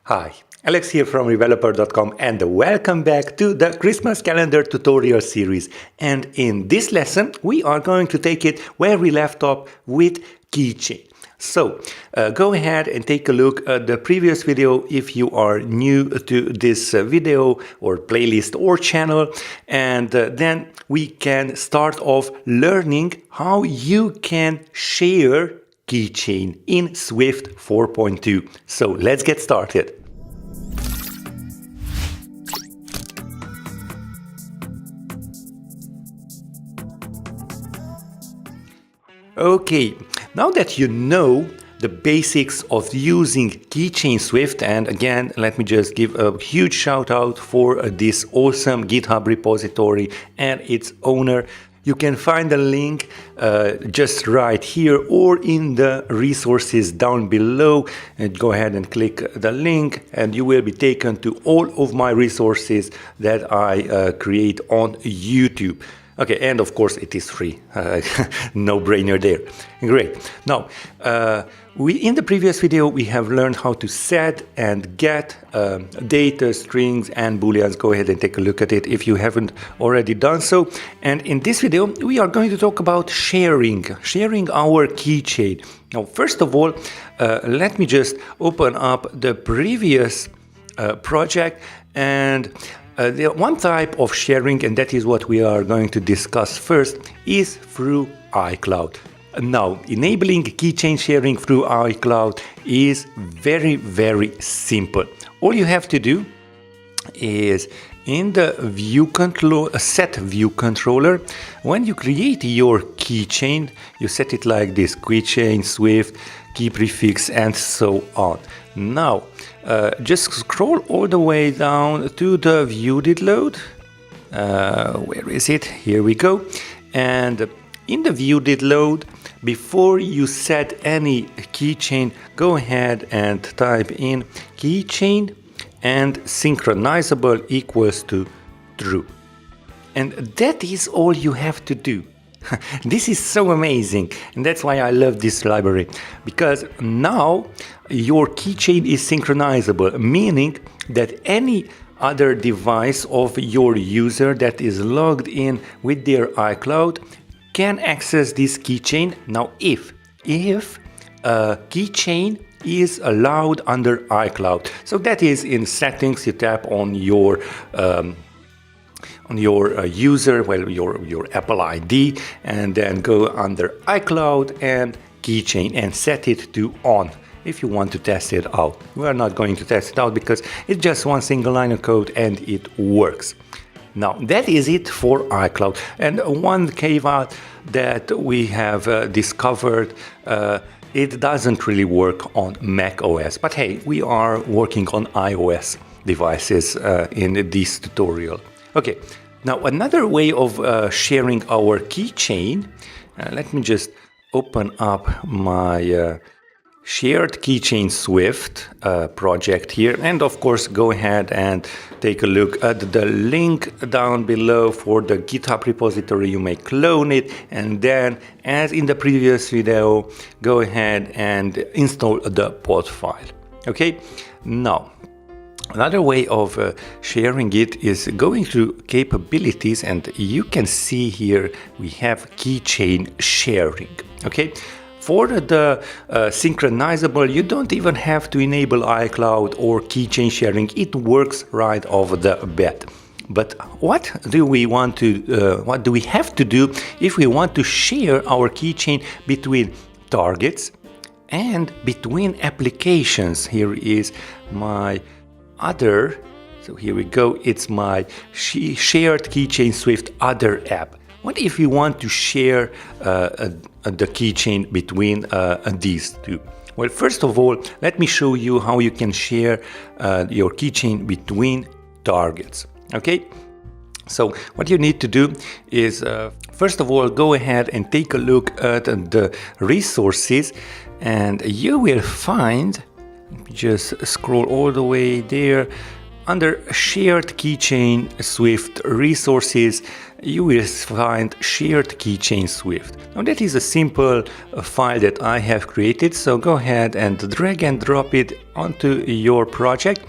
Hi, Alex here from Rebeloper.com and welcome back to the Christmas calendar tutorial series. And in this lesson, we are going to take it where we left off with Keychain. So go ahead and take a look at the previous video if you are new to this video or playlist or channel, and then we can start off learning how you can share Keychain in Swift 4.2. So let's get started. Okay, now that you know the basics of using KeychainSwift, and again, let me just give a huge shout out for this awesome GitHub repository and its owner. You can find the link just right here or in the resources down below. And go ahead and click the link and you will be taken to all of my resources that I create on YouTube. Okay, and of course it is free, no brainer there. Great. Now, in the previous video, we have learned how to set and get data, strings, and booleans. Go ahead and take a look at it if you haven't already done so. And in this video, we are going to talk about sharing our keychain. Now, first of all, let me just open up the previous project, and the one type of sharing, and that is what we are going to discuss first, is through iCloud. Now, enabling keychain sharing through iCloud is very, very simple. All you have to do is in the set ViewController, when you create your keychain, you set it like this: KeychainSwift, key prefix, and so on. Now, just scroll all the way down to the view.did.load. Where is it? Here we go. And in the view.did.load, before you set any keychain, go ahead and type in keychain and synchronizable equals to true. And that is all you have to do. This is so amazing, and that's why I love this library, because now your keychain is synchronizable, meaning that any other device of your user that is logged in with their iCloud can access this keychain. Now, if keychain is allowed under iCloud, so that is in settings. You tap on your user, well, your Apple ID, and then go under iCloud and keychain and set it to on if you want to test it out. We are not going to test it out because it's just one single line of code and it works. Now, that is it for iCloud. And one caveat that we have discovered, it doesn't really work on Mac OS. But hey, we are working on iOS devices in this tutorial. Okay, now another way of sharing our keychain, let me just open up my shared KeychainSwift project here, and of course go ahead and take a look at the link down below for the GitHub repository. You may clone it, and then, as in the previous video, go ahead and install the pod file. Okay, now another way of sharing it is going through capabilities, and you can see here we have keychain sharing. Okay, for the synchronizable, you don't even have to enable iCloud or keychain sharing. It works right off the bat. But what do we have to do if we want to share our keychain between targets and between applications? Here is my other, so here we go, it's my shared KeychainSwift other app. What if you want to share the keychain between these two? Well, first of all, let me show you how you can share your keychain between targets. Okay, so what you need to do is first of all, go ahead and take a look at the resources, and you will find, let me just scroll all the way there, under Shared Keychain Swift resources, you will find Shared Keychain Swift. Now that is a simple file that I have created, so go ahead and drag and drop it onto your project,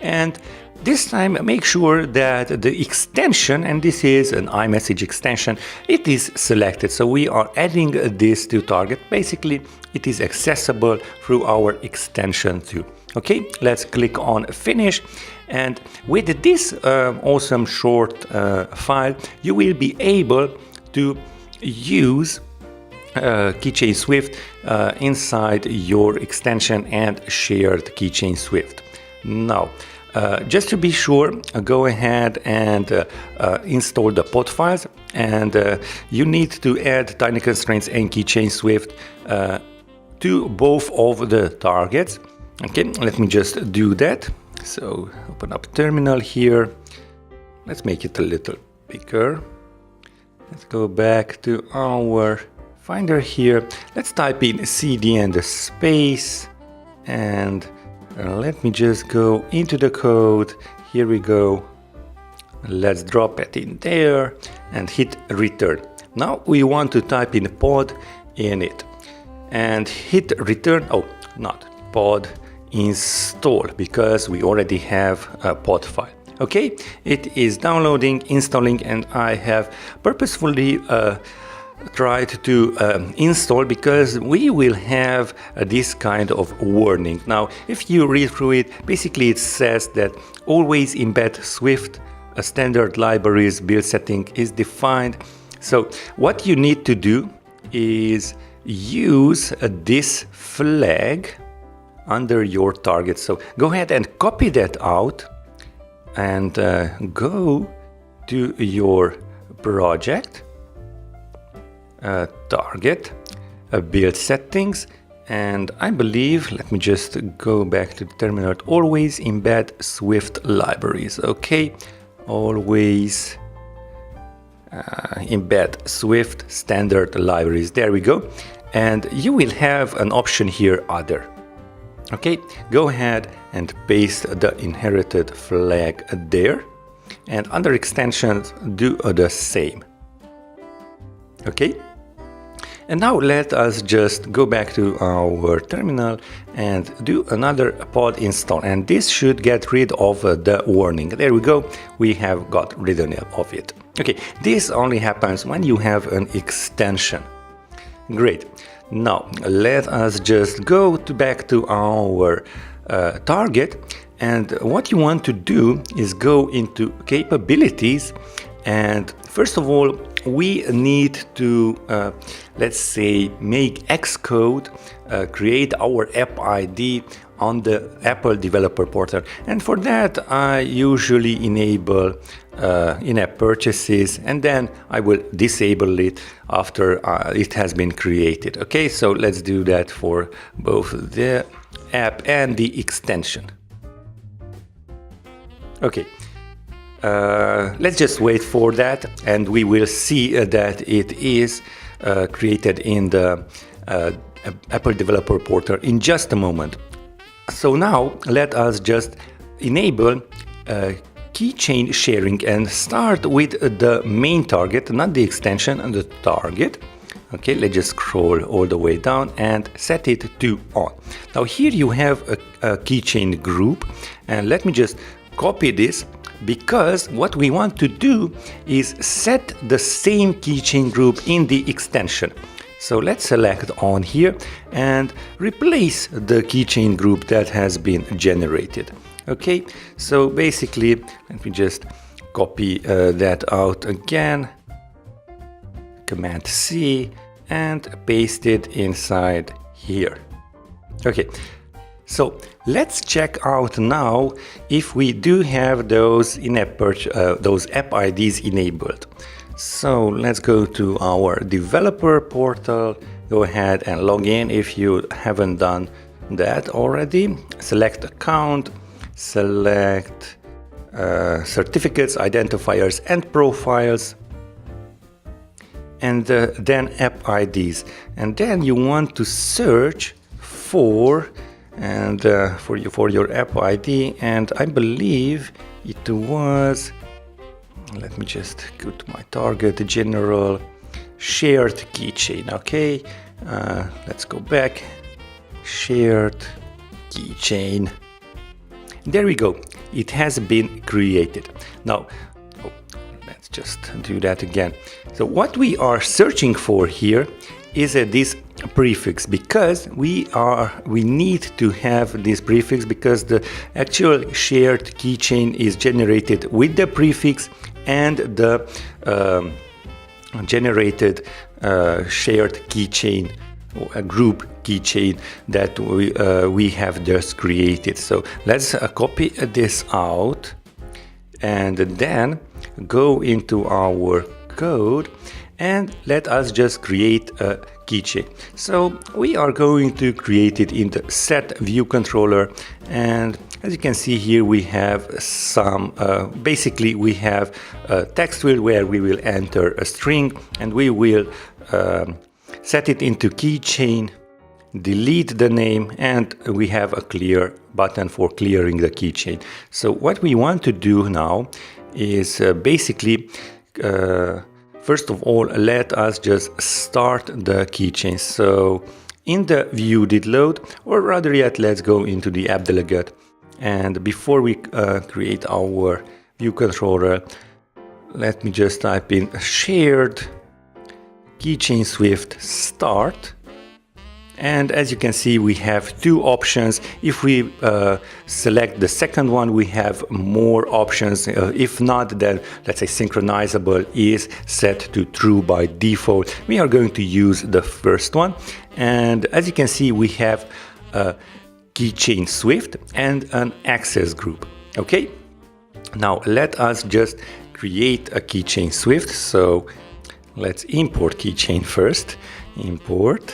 and this time make sure that the extension, and this is an iMessage extension, it is selected. So we are adding this to target. Basically, it is accessible through our extension too. Okay, let's click on finish. And with this awesome short file, you will be able to use KeychainSwift inside your extension and shared KeychainSwift. Now, just to be sure, go ahead and install the pod files, and you need to add tiny constraints and KeychainSwift to both of the targets. Okay, let me just do that. So open up terminal here. Let's make it a little bigger. Let's go back to our Finder here. Let's type in cd and a space, and let me just go into the code. Here we go. Let's drop it in there and hit return. Now we want to type in pod in it and hit return. Oh, not pod install, because we already have a pod file. Okay, it is downloading, installing, and I have purposefully tried to install because we will have this kind of warning. Now, if you read through it, basically it says that always embed Swift standard libraries build setting is defined. So what you need to do is use this flag under your target. So go ahead and copy that out and go to your project, target, build settings, and I believe, let me just go back to the terminal, always embed Swift libraries. Okay, always embed Swift standard libraries. There we go. And you will have an option here, other. Okay, go ahead and paste the inherited flag there, and under extensions do the same. Okay, and now let us just go back to our terminal and do another pod install, and this should get rid of the warning. There we go, we have got rid of it. Okay, this only happens when you have an extension. Great. Now let us just go back to our target, and what you want to do is go into capabilities, and first of all we need to let's say make Xcode create our app ID on the Apple developer portal, and for that I usually enable in-app purchases, and then I will disable it after it has been created. Okay, so let's do that for both the app and the extension. Okay, let's just wait for that, and we will see that it is created in the Apple developer portal in just a moment. So now let us just enable keychain sharing and start with the main target, not the extension, and the target. Okay, let's just scroll all the way down and set it to on. Now here you have a keychain group, and let me just copy this, because what we want to do is set the same keychain group in the extension. So let's select on here and replace the keychain group that has been generated. Okay, so basically let me just copy that out again, Command C, and paste it inside here. Okay, so let's check out now if we do have those in-app those app IDs enabled. So let's go to our developer portal, go ahead and log in if you haven't done that already. Select account, select certificates, identifiers and profiles, and then app IDs, and then you want to search for and for your app ID, and I believe it was, let me just go to my target, general shared keychain. Okay, let's go back, shared keychain. There we go, it has been created. Now let's just do that again. So what we are searching for here is this prefix, because we need to have this prefix, because the actual shared keychain is generated with the prefix and the generated shared keychain, a group keychain that we have just created. So let's copy this out and then go into our code and let us just create a keychain. So we are going to create it in the set ViewController, and as you can see here we have some basically we have a text field where we will enter a string, and we will set it into keychain, delete the name, and we have a clear button for clearing the keychain. So what we want to do now is basically first of all, let us just start the keychain. So in the view did load, or rather yet, let's go into the app delegate. And before we create our view controller, let me just type in shared KeychainSwift start. And as you can see, we have two options. If we select the second one, we have more options. If not, then let's say synchronizable is set to true by default. We are going to use the first one. And as you can see, we have a KeychainSwift and an access group. Okay, now let us just create a KeychainSwift. So let's import keychain first. Import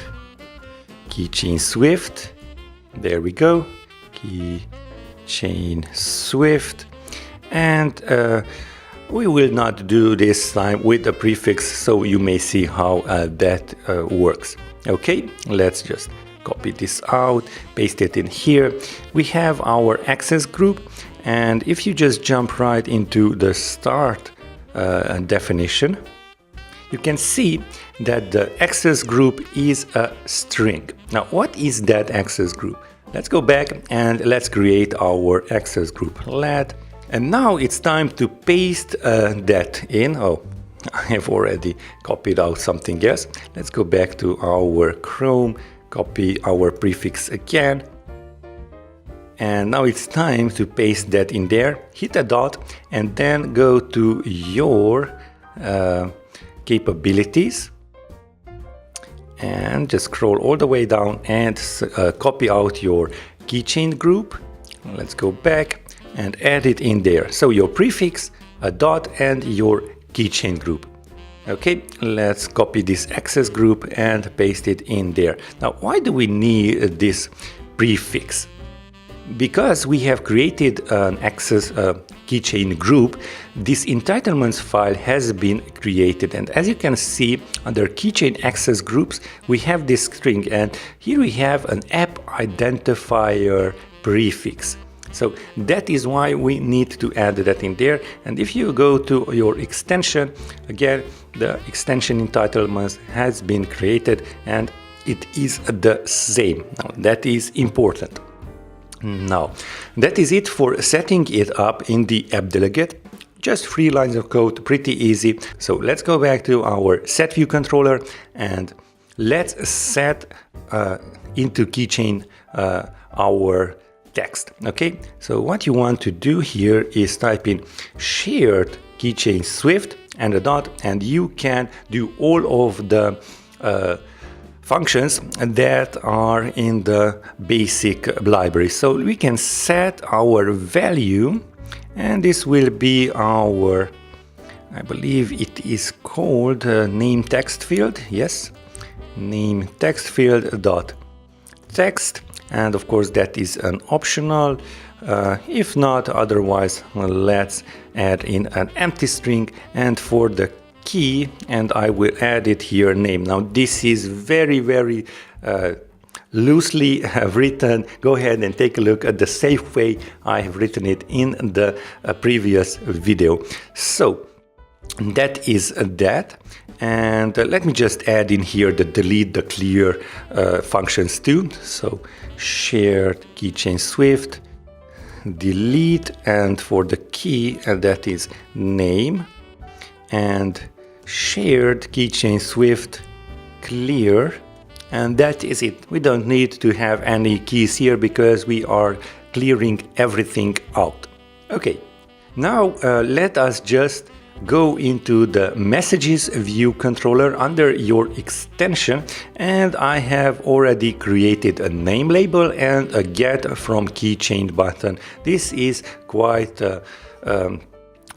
KeychainSwift, there we go, KeychainSwift, and we will not do this time with the prefix, so you may see how that works. Okay, let's just copy this out, paste it in here. We have our access group, and if you just jump right into the start definition, you can see that the access group is a string. Now, what is that access group? Let's go back and let's create our access group, let. And now it's time to paste that in. Oh, I have already copied out something else. Let's go back to our Chrome, copy our prefix again. And now it's time to paste that in there. Hit a dot and then go to your capabilities and just scroll all the way down and copy out your keychain group. Let's go back and add it in there. So your prefix, a dot, and your keychain group. Okay, let's copy this access group and paste it in there. Now, why do we need this prefix? Because we have created an access keychain group, this entitlements file has been created, and as you can see under keychain access groups we have this string, and here we have an app identifier prefix. So that is why we need to add that in there. And if you go to your extension, again the extension entitlements has been created and it is the same. Now that is important. Now, that is it for setting it up in the app delegate. Just 3 lines of code, pretty easy. So let's go back to our set view controller and let's set into keychain our text. Okay, so what you want to do here is type in shared KeychainSwift and a dot, and you can do all of the functions that are in the basic library. So we can set our value, and this will be our, I believe it is called name text field. Yes, name text field dot text, and of course that is an optional. If not, otherwise let's add in an empty string, and for the key, and I will add it here name. Now this is very loosely written, go ahead and take a look at the safe way I have written it in the previous video. So that is that. And let me just add in here the delete, the clear functions too. So shared keychain Swift, delete, and for the key, that is name, and shared keychain Swift clear, and that is it. We don't need to have any keys here because we are clearing everything out. Okay, now let us just go into the messages view controller under your extension, and I have already created a name label and a get from keychain button. This is quite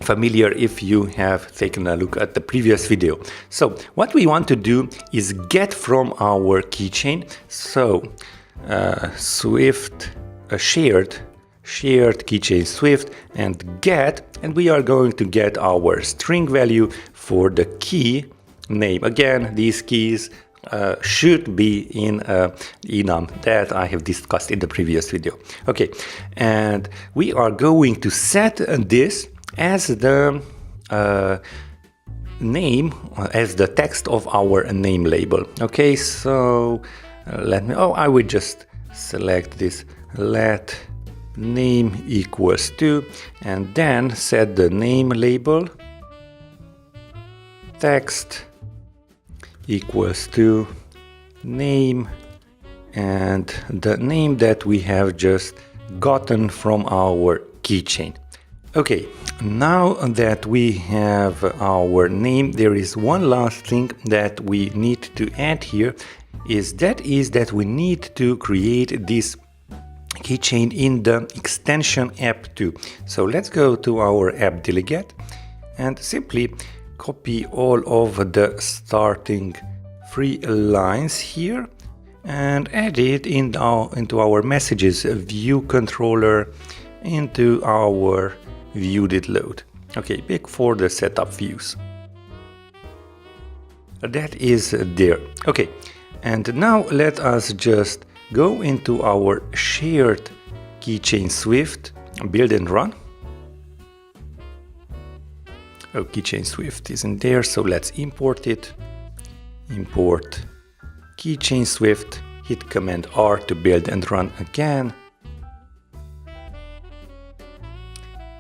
familiar if you have taken a look at the previous video. So what we want to do is get from our keychain. So Swift shared keychain Swift and get, and we are going to get our string value for the key name. Again, these keys should be in enum that I have discussed in the previous video. Okay, and we are going to set this as the name, as the text of our name label. Okay, so I would just select this, let name equals to, and then set the name label text equals to name and the name that we have just gotten from our keychain. Okay, now that we have our name, there is one last thing that we need to add here, is that we need to create this keychain in the extension app too. So let's go to our app delegate and simply copy all of the starting 3 lines here and add it into our messages view controller, into our view did load. Okay, pick for the setup views. That is there. Okay, and now let us just go into our shared keychain Swift, build and run. Oh, keychain Swift isn't there, so let's import it. Import keychain Swift, hit Command R to build and run again.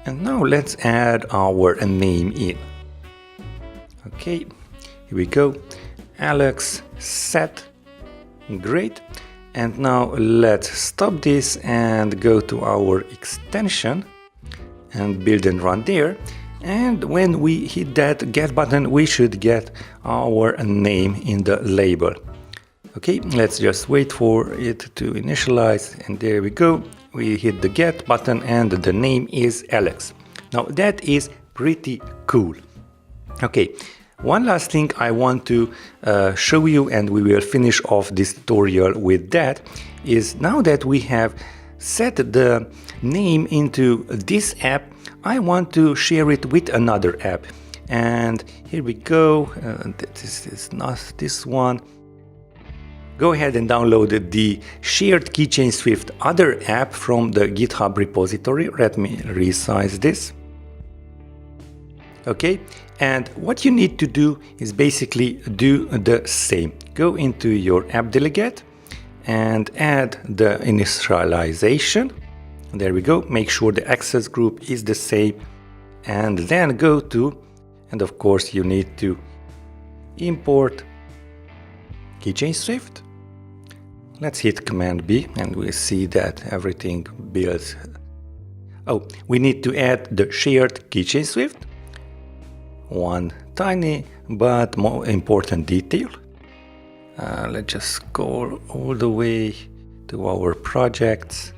And now let's add our name in. Okay, here we go. Alex set, great. And now let's stop this and go to our extension and build and run there. And when we hit that get button, we should get our name in the label. Okay, let's just wait for it to initialize, and there we go. We hit the get button and the name is Alex. Now that is pretty cool. Okay, one last thing I want to show you, and we will finish off this tutorial with that, is now that we have set the name into this app, I want to share it with another app. And here we go, this is not this one. Go ahead and download the shared keychain Swift other app from the GitHub repository. Let me resize this. Okay, and what you need to do is basically do the same. Go into your app delegate and add the initialization. There we go. Make sure the access group is the same, and then go to, and of course you need to import Keychain Swift. Let's hit Command B and we see that everything builds. Oh, we need to add the shared Keychain Swift. One tiny but more important detail. Let's just scroll all the way to our projects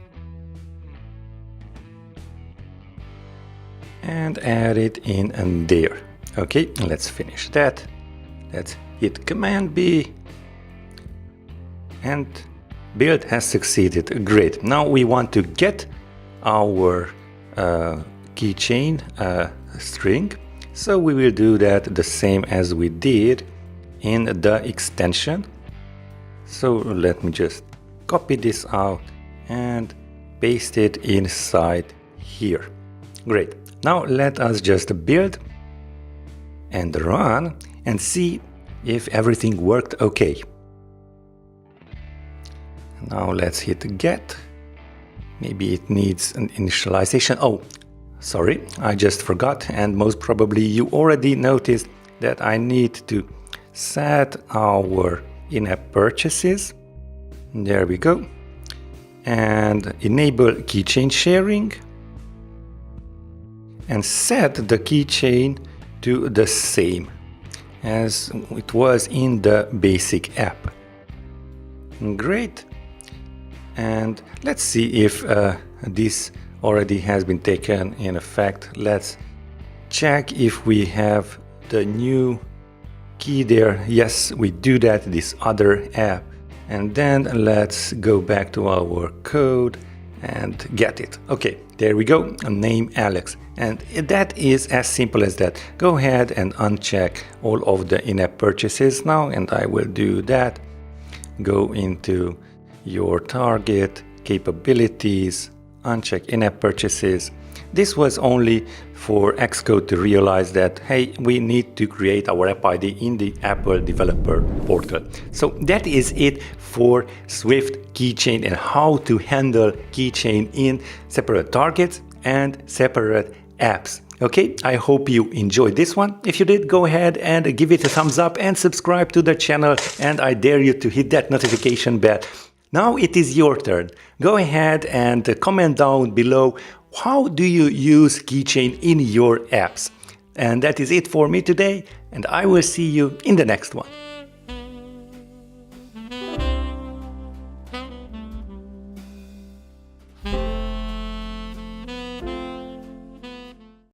and add it in and there. Okay, let's finish that. Let's hit Command B and build has succeeded. Great. Now we want to get our keychain string. So we will do that the same as we did in the extension. So let me just copy this out and paste it inside here. Great. Now let us just build and run and see if everything worked okay. Now let's hit get. Maybe it needs an initialization. Oh, sorry, I just forgot, and most probably you already noticed that I need to set our in-app purchases. There we go. And enable keychain sharing and set the keychain to the same as it was in the basic app. Great. And let's see if this already has been taken in effect. Let's check if we have the new key there. Yes, we do that, this other app. And then let's go back to our code and get it. Okay, there we go, name Alex. And that is as simple as that. Go ahead and uncheck all of the in-app purchases now, and I will do that. Go into your target, capabilities, uncheck in-app purchases. This was only for Xcode to realize that, hey, we need to create our app ID in the Apple developer portal. So that is it for Swift Keychain and how to handle keychain in separate targets and separate apps. Okay, I hope you enjoyed this one. If you did, go ahead and give it a thumbs up and subscribe to the channel, and I dare you to hit that notification bell. Now it is your turn. Go ahead and comment down below, how do you use Keychain in your apps? And that is it for me today, and I will see you in the next one.